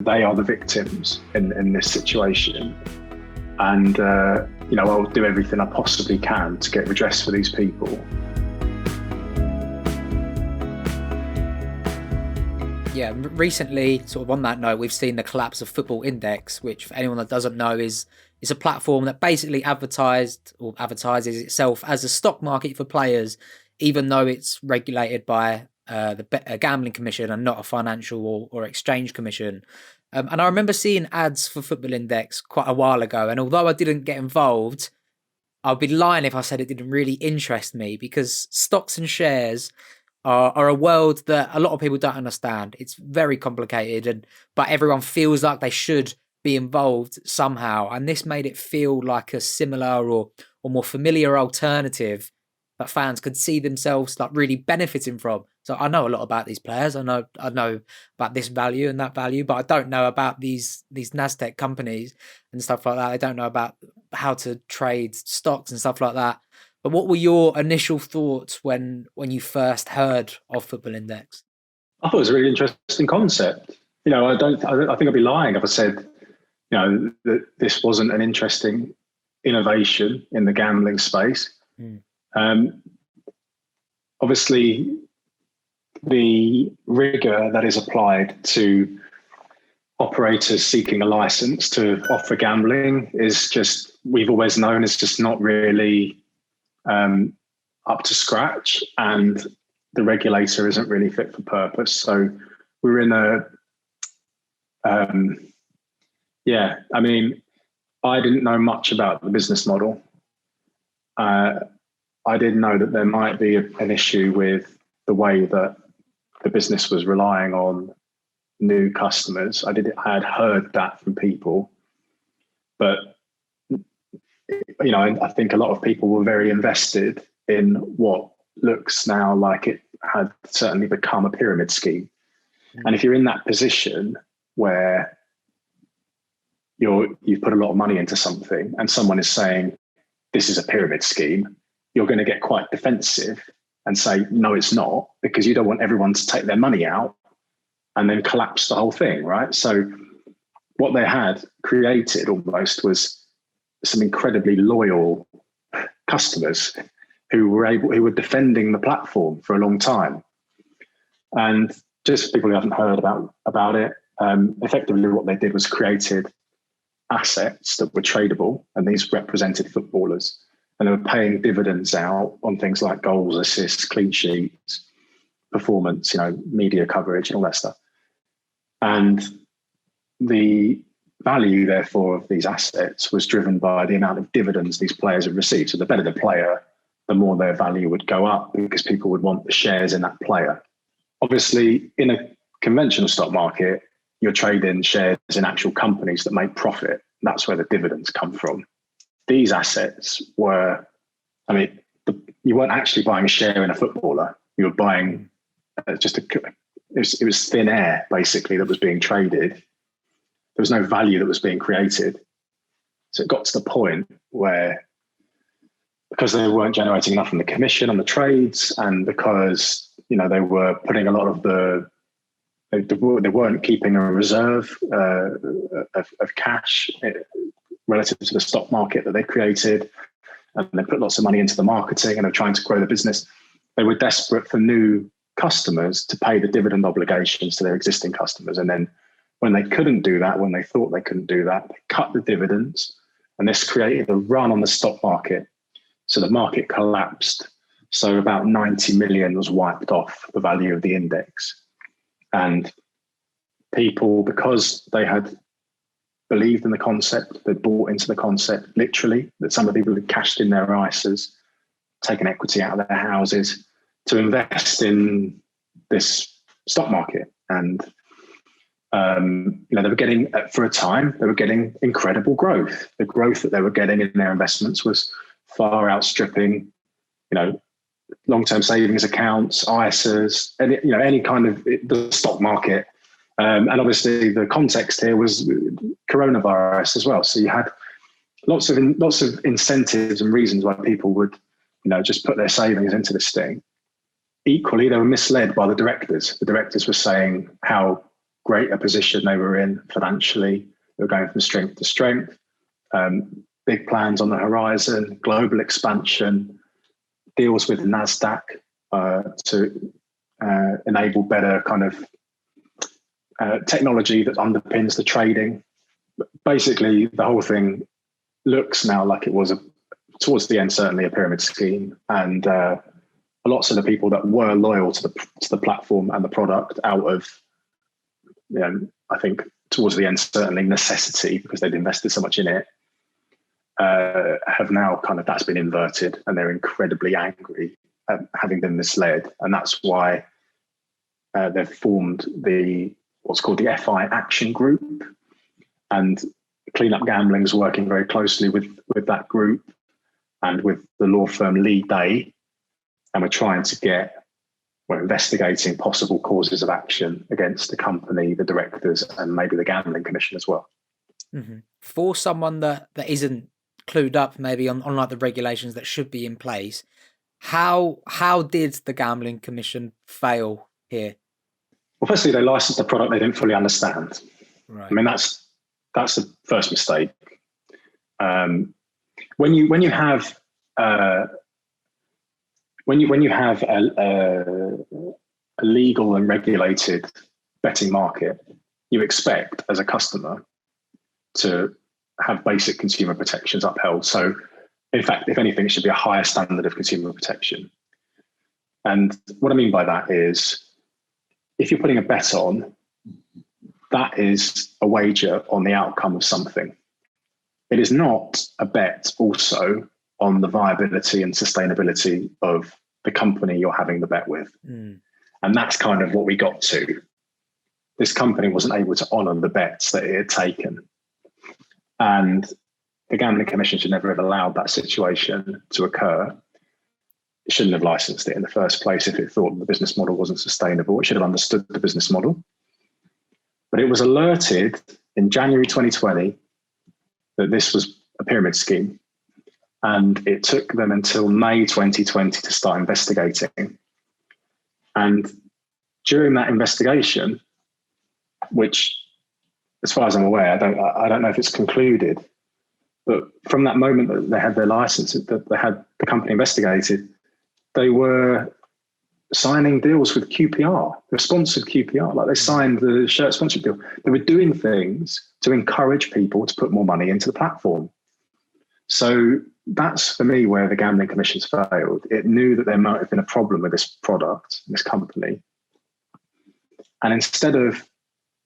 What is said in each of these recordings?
They are the victims in this situation. And, I'll do everything I possibly can to get redress for these people. Yeah, recently, sort of on that note, we've seen the collapse of Football Index, which for anyone that doesn't know is a platform that basically advertises itself as a stock market for players, even though it's regulated by the Gambling Commission and not a financial or exchange commission. And I remember seeing ads for Football Index quite a while ago, and although I didn't get involved, I'd be lying if I said it didn't really interest me, because stocks and shares are a world that a lot of people don't understand. It's very complicated, but everyone feels like they should be involved somehow. And this made it feel like a similar or more familiar alternative that fans could see themselves like really benefiting from. So I know a lot about these players. I know about this value and that value, but I don't know about these Nasdaq companies and stuff like that. I don't know about how to trade stocks and stuff like that. But what were your initial thoughts when you first heard of Football Index? I thought it was a really interesting concept. I think I'd be lying if I said, that this wasn't an interesting innovation in the gambling space. Obviously, the rigor that is applied to operators seeking a license to offer gambling is just, we've always known, it's just not really up to scratch, and the regulator isn't really fit for purpose. So we're in I didn't know much about the business model. I didn't know that there might be an issue with the way that the business was relying on new customers. I had heard that from people, but I think a lot of people were very invested in what looks now like it had certainly become a pyramid scheme. And if you're in that position where you've put a lot of money into something and someone is saying this is a pyramid scheme, you're going to get quite defensive and say, no, it's not, because you don't want everyone to take their money out and then collapse the whole thing, right? So what they had created almost was some incredibly loyal customers who were defending the platform for a long time. And just for people who haven't heard about it, effectively what they did was created assets that were tradable, and these represented footballers, and they were paying dividends out on things like goals, assists, clean sheets, performance, media coverage and all that stuff. And the value, therefore, of these assets was driven by the amount of dividends these players had received. So the better the player, the more their value would go up, because people would want the shares in that player. Obviously, in a conventional stock market, you're trading shares in actual companies that make profit. That's where the dividends come from. These assets were, you weren't actually buying a share in a footballer. You were buying it was thin air, basically, that was being traded. There was no value that was being created. So it got to the point where, because they weren't generating enough from the commission on the trades, and because, they were putting a lot of they weren't keeping a reserve of cash relative to the stock market that they created, and they put lots of money into the marketing and are trying to grow the business. They were desperate for new customers to pay the dividend obligations to their existing customers. And then when they couldn't do that, when they thought they couldn't do that, they cut the dividends, and this created a run on the stock market. So the market collapsed. So about 90 million was wiped off the value of the index. And people, because they had believed in the concept, they bought into the concept, literally, that some of the people had cashed in their ISAs, taken equity out of their houses to invest in this stock market. And they were getting, for a time, they were getting incredible growth. The growth that they were getting in their investments was far outstripping, long-term savings accounts, ISAs, any kind of the stock market. And obviously the context here was coronavirus as well. So you had lots of incentives and reasons why people would, just put their savings into this thing. Equally, they were misled by the directors. The directors were saying how great a position they were in financially. They were going from strength to strength. Big plans on the horizon, global expansion, deals with NASDAQ to enable better kind of technology that underpins the trading. Basically, the whole thing looks now like it was towards the end, certainly a pyramid scheme, and lots of the people that were loyal to the platform and the product out of, I think towards the end, certainly necessity because they'd invested so much in it, have now kind of, that's been inverted and they're incredibly angry at having been misled. And that's why they've formed what's called the FI Action Group, and Clean Up Gambling is working very closely with that group and with the law firm Lee Day. And we're investigating possible causes of action against the company, the directors, and maybe the Gambling Commission as well. Mm-hmm. For someone that isn't clued up maybe on like the regulations that should be in place, how did the Gambling Commission fail here? Well, firstly, they licensed the product they didn't fully understand. Right. I mean, that's the first mistake. When you have a legal and regulated betting market, you expect as a customer to have basic consumer protections upheld. So, in fact, if anything, it should be a higher standard of consumer protection. And what I mean by that is, if you're putting a bet on, that is a wager on the outcome of something. It is not a bet also on the viability and sustainability of the company you're having the bet with. Mm. And that's kind of what we got to. This company wasn't able to honor the bets that it had taken. And the Gambling Commission should never have allowed that situation to occur. It shouldn't have licensed it in the first place if it thought the business model wasn't sustainable. It should have understood the business model. But it was alerted in January 2020 that this was a pyramid scheme. And it took them until May 2020 to start investigating. And during that investigation, which, as far as I'm aware, I don't know if it's concluded, but from that moment that they had their license, that they had the company investigated, they were signing deals with QPR, the sponsored QPR, like they signed the shirt sponsorship deal. They were doing things to encourage people to put more money into the platform. So that's, for me, where the Gambling Commission's failed. It knew that there might have been a problem with this product, this company. And instead of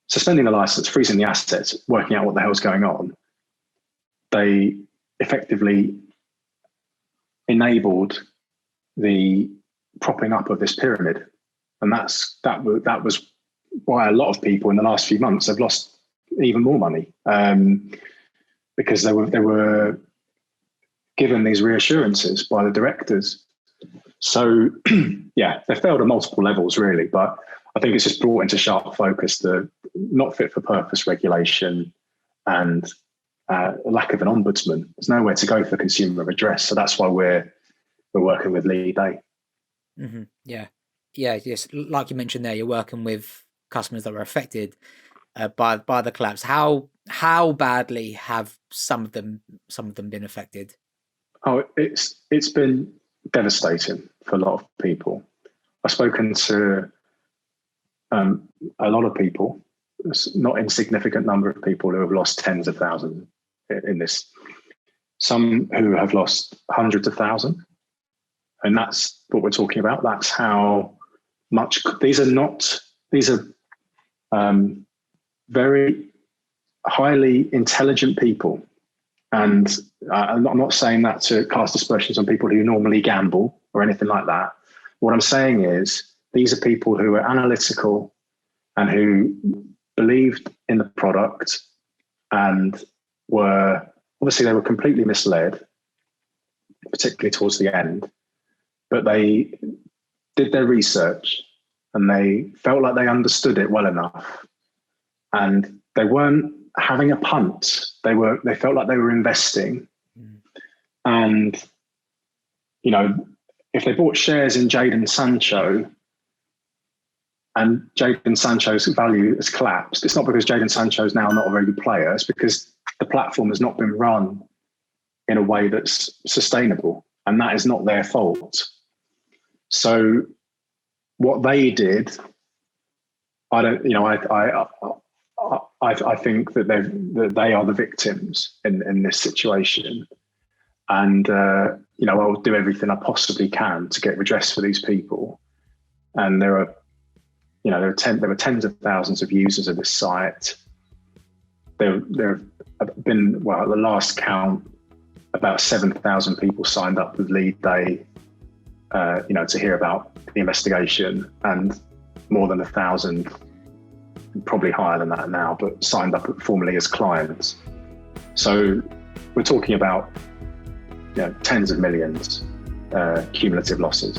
suspending the license, freezing the assets, working out what the hell's going on, they effectively enabled the propping up of this pyramid. And that was why a lot of people in the last few months have lost even more money, because they were given these reassurances by the directors. So yeah, they failed at multiple levels really, but I think it's just brought into sharp focus the not fit for purpose regulation and lack of an ombudsman. There's nowhere to go for consumer redress. So that's why we're working with Lee Day. Mm-hmm. Yeah. Yes. Like you mentioned there, you're working with customers that were affected by the collapse. How badly have some of them been affected? Oh, it's been devastating for a lot of people. I've spoken to a lot of people, not insignificant number of people who have lost tens of thousands in this. Some who have lost hundreds of thousands. And that's what we're talking about. That's how much these are very highly intelligent people. And I'm not saying that to cast aspersions on people who normally gamble or anything like that. What I'm saying is these are people who are analytical and who believed in the product and they were completely misled, particularly towards the end. But they did their research and they felt like they understood it well enough. And they weren't having a punt. They felt like they were investing. And, if they bought shares in Jadon Sancho, and Jadon Sancho's value has collapsed, it's not because Jadon Sancho is now not a very good player. It's because the platform has not been run in a way that's sustainable, and that is not their fault. So what they did, I think that they are the victims in this situation, and I'll do everything I possibly can to get redress for these people. And there were tens of thousands of users of this site. There have been, at the last count, about 7,000 people signed up with Lead Day, to hear about the investigation, and more than 1,000, probably higher than that now, but signed up formally as clients. So we're talking about tens of millions cumulative losses.